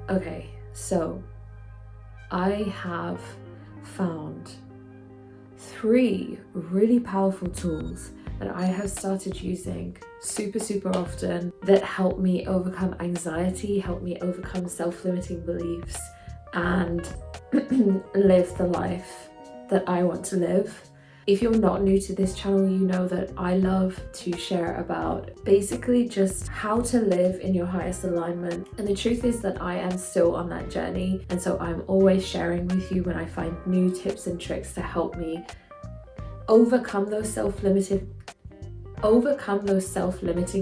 Okay, so I have found 3 really powerful tools that I have started using super often that help me overcome anxiety, help me overcome self-limiting beliefs, and live the life that I want to live. If you're not new to this channel, you know that I love to share about basically just how to live in your highest alignment. And the truth is that I am still on that journey. And so I'm always sharing with you when I find new tips and tricks to help me overcome those self-limiting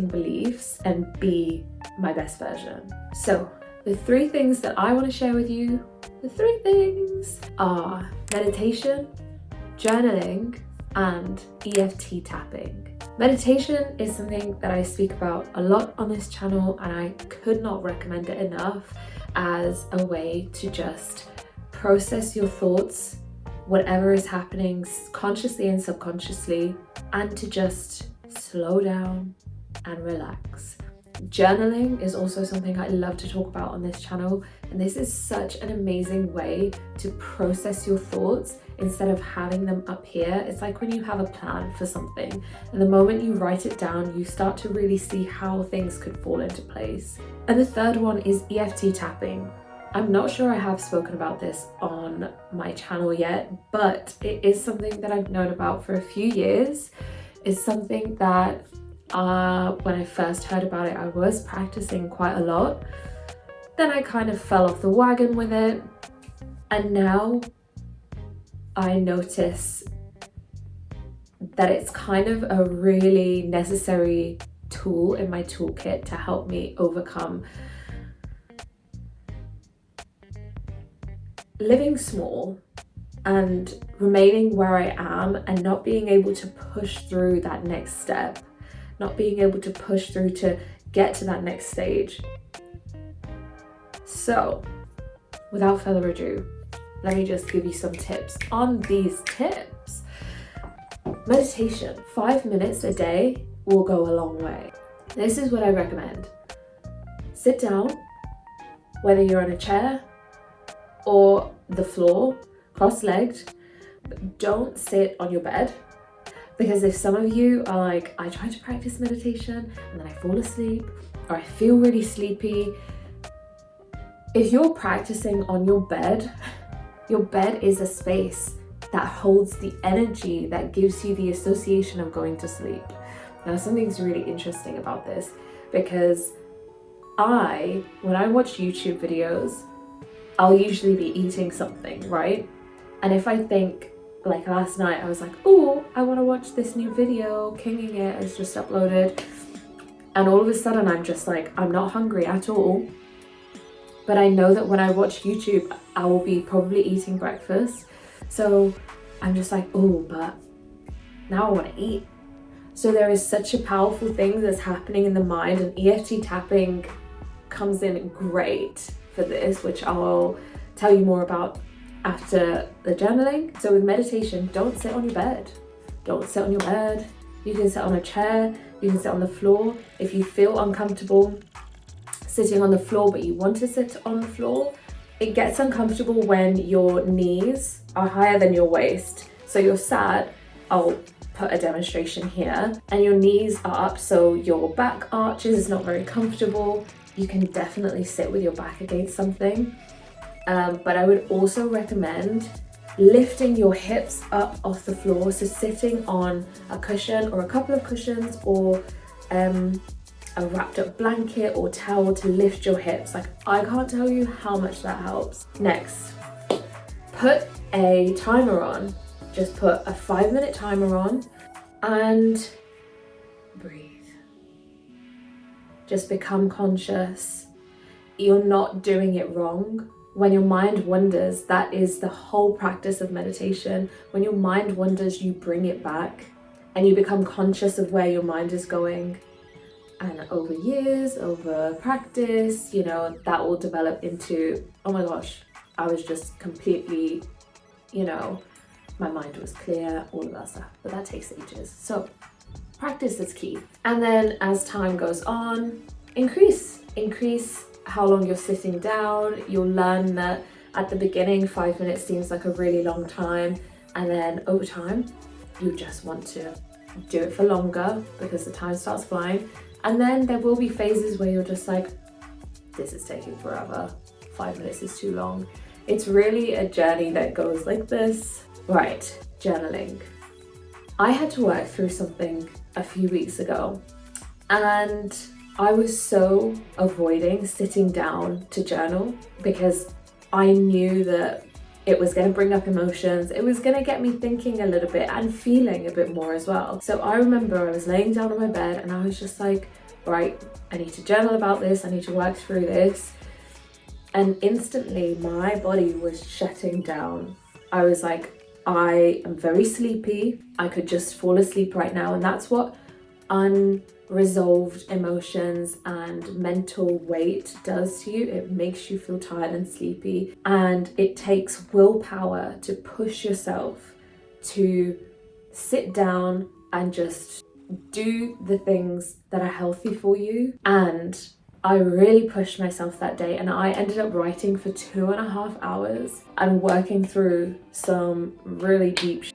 beliefs and be my best version. So the 3 things that I want to share with you, the 3 things are meditation, journaling, and EFT tapping. Meditation is something that I speak about a lot on this channel, and I could not recommend it enough as a way to just process your thoughts, whatever is happening consciously and subconsciously, and to just slow down and relax. Journaling is also something I love to talk about on this channel, and this is such an amazing way to process your thoughts instead of having them up here. It's like when you have a plan for something, and the moment you write it down, you start to really see how things could fall into place. And the third one is EFT tapping. I'm not sure I have spoken about this on my channel yet, but it is something that I've known about for a few years. It's something that when I first heard about it, I was practicing quite a lot. Then I kind of fell off the wagon with it. And now I notice that it's kind of a really necessary tool in my toolkit to help me overcome living small and remaining where I am and not being able to push through that next step, not being able to push through to get to that next stage. So, without further ado, let me just give you some tips on these tips. Meditation, 5 minutes a day will go a long way. This is what I recommend. Sit down, whether you're on a chair or the floor, cross-legged, but don't sit on your bed. Because if some of you are like, I try to practice meditation and then I fall asleep, or I feel really sleepy, if you're practicing on your bed is a space that holds the energy that gives you the association of going to sleep. Now, something's really interesting about this, because when I watch YouTube videos, I'll usually be eating something, right? And if I think, like last night, I was like, oh, I want to watch this new video, Kinging It has just uploaded. And all of a sudden I'm just like, I'm not hungry at all. But I know that when I watch YouTube, I will be probably eating breakfast. So I'm just like, oh, but now I want to eat. So there is such a powerful thing that's happening in the mind, and EFT tapping comes in great for this, which I'll tell you more about after the journaling. So with meditation, don't sit on your bed. Don't sit on your bed. You can sit on a chair, you can sit on the floor. If you feel uncomfortable sitting on the floor, but you want to sit on the floor, it gets uncomfortable when your knees are higher than your waist. So you're sat, I'll put a demonstration here, and your knees are up, so your back arches, is not very comfortable. You can definitely sit with your back against something. But I would also recommend lifting your hips up off the floor. So sitting on a cushion or a couple of cushions, or a wrapped up blanket or towel to lift your hips. Like, I can't tell you how much that helps. Next, put a timer on. Just put a 5-minute timer on and breathe. Just become conscious. You're not doing it wrong. When your mind wanders, that is the whole practice of meditation. When your mind wanders, you bring it back and you become conscious of where your mind is going. And over years, over practice, that will develop into, oh my gosh, I was just completely, my mind was clear, all of that stuff. But that takes ages. So practice is key. And then as time goes on, increase how long you're sitting down. You'll learn that at the beginning, 5 minutes seems like a really long time, and then over time, you just want to do it for longer because the time starts flying. And then there will be phases where you're just like, this is taking forever. 5 minutes is too long. It's really a journey that goes like this. Right, journaling. I had to work through something a few weeks ago, and I was so avoiding sitting down to journal because I knew that it was going to bring up emotions, it was going to get me thinking a little bit and feeling a bit more as well. So I remember I was laying down on my bed and I was just like, right, I need to journal about this, I need to work through this. And instantly my body was shutting down. I was like, I am very sleepy, I could just fall asleep right now. And that's what unresolved emotions and mental weight does to you. It makes you feel tired and sleepy, and it takes willpower to push yourself to sit down and just do the things that are healthy for you. And I really pushed myself that day, and I ended up writing for 2.5 hours and working through some really deep shit.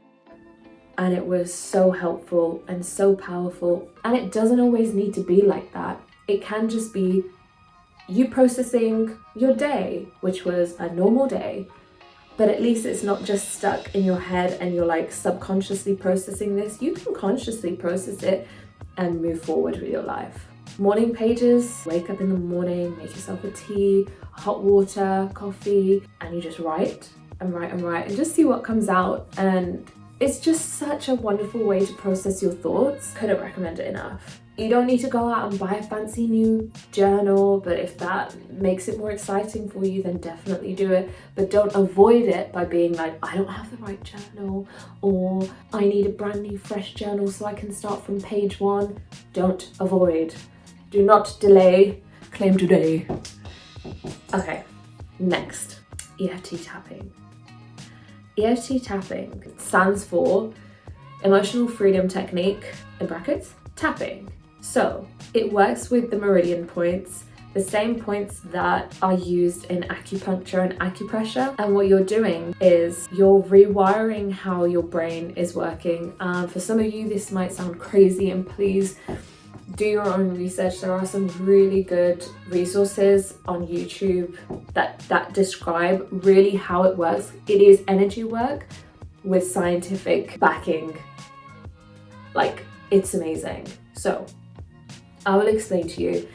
And it was so helpful and so powerful. And it doesn't always need to be like that. It can just be you processing your day, which was a normal day, but at least it's not just stuck in your head and you're like subconsciously processing this. You can consciously process it and move forward with your life. Morning pages, wake up in the morning, make yourself a tea, hot water, coffee, and you just write and write and write and just see what comes out. And it's just such a wonderful way to process your thoughts. Couldn't recommend it enough. You don't need to go out and buy a fancy new journal, but if that makes it more exciting for you, then definitely do it. But don't avoid it by being like, I don't have the right journal, or I need a brand new fresh journal so I can start from page 1. Don't avoid. Do not delay, claim today. Okay, next, EFT tapping. EFT tapping stands for Emotional Freedom Technique, in brackets, tapping. So it works with the meridian points, the same points that are used in acupuncture and acupressure. And what you're doing is you're rewiring how your brain is working. For some of you, this might sound crazy, and please do your own research. There are some really good resources on YouTube that describe really how it works. It is energy work with scientific backing. Like, it's amazing. So I will explain to you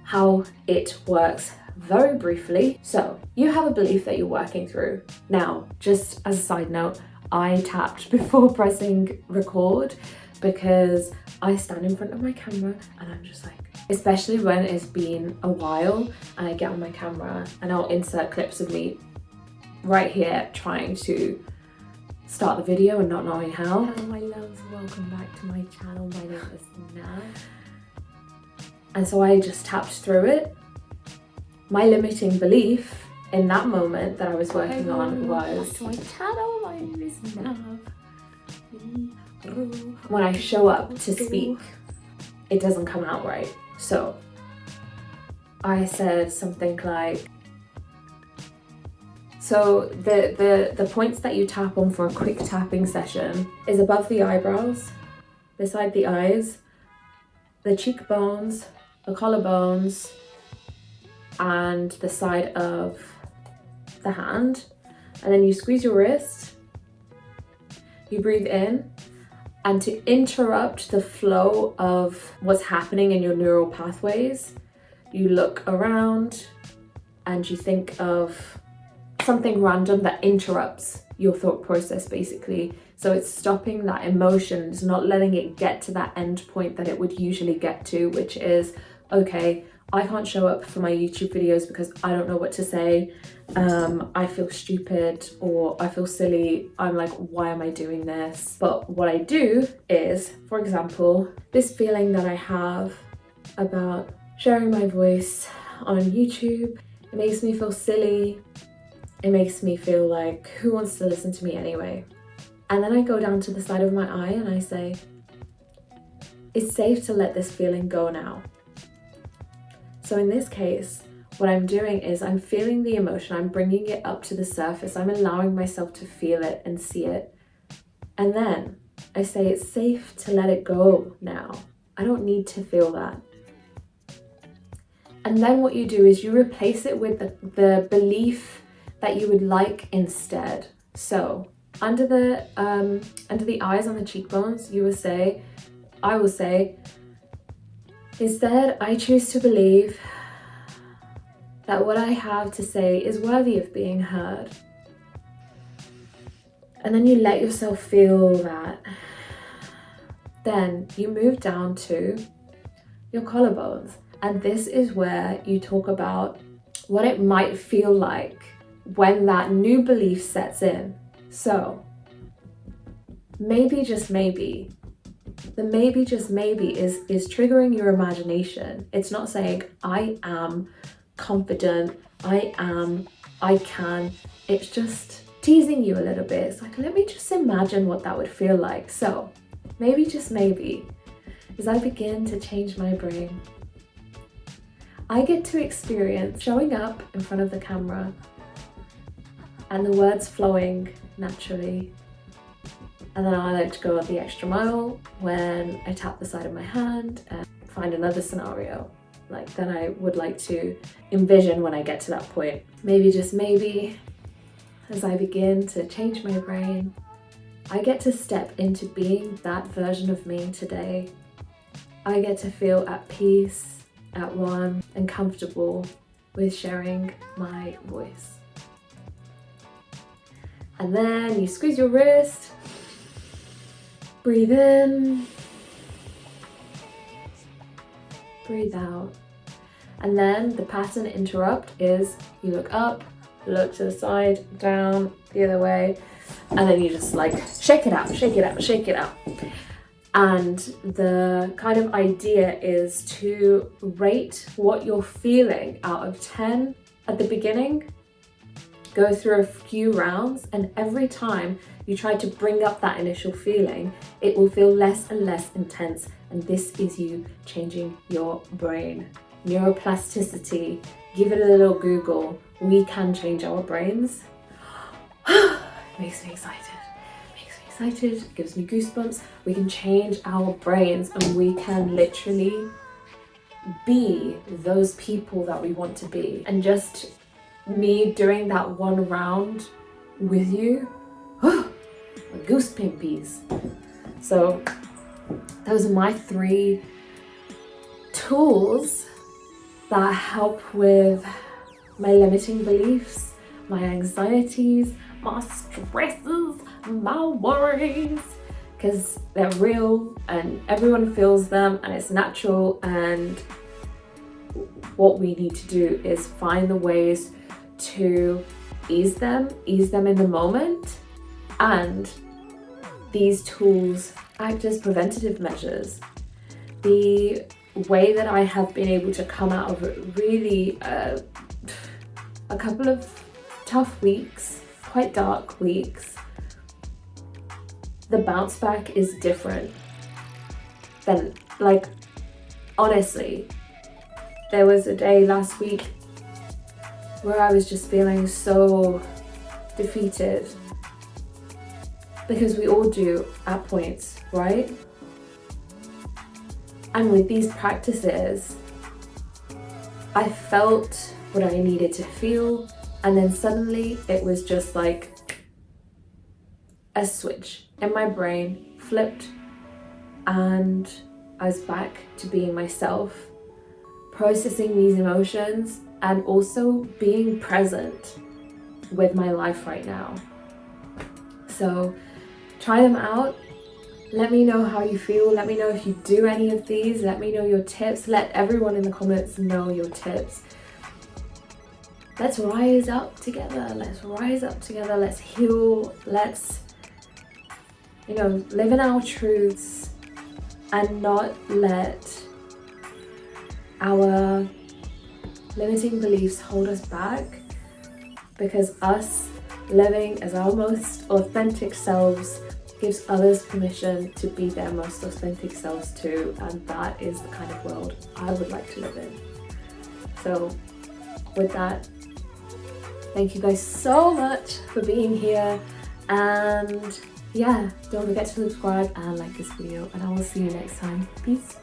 how it works very briefly. So you have a belief that you're working through. Now, just as a side note, I tapped before pressing record because I stand in front of my camera and I'm just like, especially when it's been a while and I get on my camera and I'll insert clips of me right here trying to start the video and not knowing how. Hello my loves, welcome back to my channel. My name is Nav. And so I just tapped through it. My limiting belief in that moment that I was working on was, back to my channel, my name is Nav. When I show up to speak, it doesn't come out right. So I said something like, so the points that you tap on for a quick tapping session is above the eyebrows, beside the eyes, the cheekbones, the collarbones, and the side of the hand. And then you squeeze your wrist, you breathe in, and to interrupt the flow of what's happening in your neural pathways, you look around and you think of something random that interrupts your thought process, basically. So it's stopping that emotion, it's not letting it get to that end point that it would usually get to, which is, okay, I can't show up for my YouTube videos because I don't know what to say. I feel stupid or I feel silly. I'm like, why am I doing this? But what I do is, for example, this feeling that I have about sharing my voice on YouTube, it makes me feel silly. It makes me feel like, who wants to listen to me anyway? And then I go down to the side of my eye and I say, it's safe to let this feeling go now. So in this case, what I'm doing is I'm feeling the emotion, I'm bringing it up to the surface, I'm allowing myself to feel it and see it. And then I say it's safe to let it go now. I don't need to feel that. And then what you do is you replace it with the belief that you would like instead. So under the eyes on the cheekbones, I will say, instead, I choose to believe that what I have to say is worthy of being heard. And then you let yourself feel that. Then you move down to your collarbones. And this is where you talk about what it might feel like when that new belief sets in. So, maybe just maybe. The maybe just maybe is triggering your imagination. It's not saying, I am confident, I can. It's just teasing you a little bit. It's like, let me just imagine what that would feel like. So, maybe just maybe, as I begin to change my brain, I get to experience showing up in front of the camera and the words flowing naturally. And then I like to go the extra mile when I tap the side of my hand and find another scenario. Like then I would like to envision when I get to that point. Maybe just maybe, as I begin to change my brain, I get to step into being that version of me today. I get to feel at peace, at one, and comfortable with sharing my voice. And then you squeeze your wrist, breathe in, breathe out. And then the pattern interrupt is you look up, look to the side, down, the other way, and then you just like shake it out, shake it out, shake it out. And the kind of idea is to rate what you're feeling out of 10 at the beginning, go through a few rounds, and every time you try to bring up that initial feeling, it will feel less and less intense. And this is you changing your brain. Neuroplasticity, give it a little Google. We can change our brains. Makes me excited. It gives me goosebumps. We can change our brains and we can literally be those people that we want to be. And just me doing that one round with you, goose pimpies. So those are my 3 tools that help with my limiting beliefs, my anxieties, my stresses, my worries, because they're real and everyone feels them and it's natural. And what we need to do is find the ways to ease them in the moment. And these tools act as preventative measures. The way that I have been able to come out of it, really a couple of tough weeks, quite dark weeks, the bounce back is different than, like, honestly, there was a day last week where I was just feeling so defeated, because we all do at points, right? And with these practices, I felt what I needed to feel, and then suddenly it was just like a switch in my brain flipped, and I was back to being myself, processing these emotions and also being present with my life right now. So try them out. Let me know how you feel. Let me know if you do any of these. Let me know your tips. Let everyone in the comments know your tips. Let's rise up together. Let's rise up together. Let's heal. Let's, live in our truths and not let our limiting beliefs hold us back, because us living as our most authentic selves gives others permission to be their most authentic selves too, and that is the kind of world I would like to live in. So with that, thank you guys so much for being here, and yeah, don't forget to subscribe and like this video, and I will see you next time. Peace.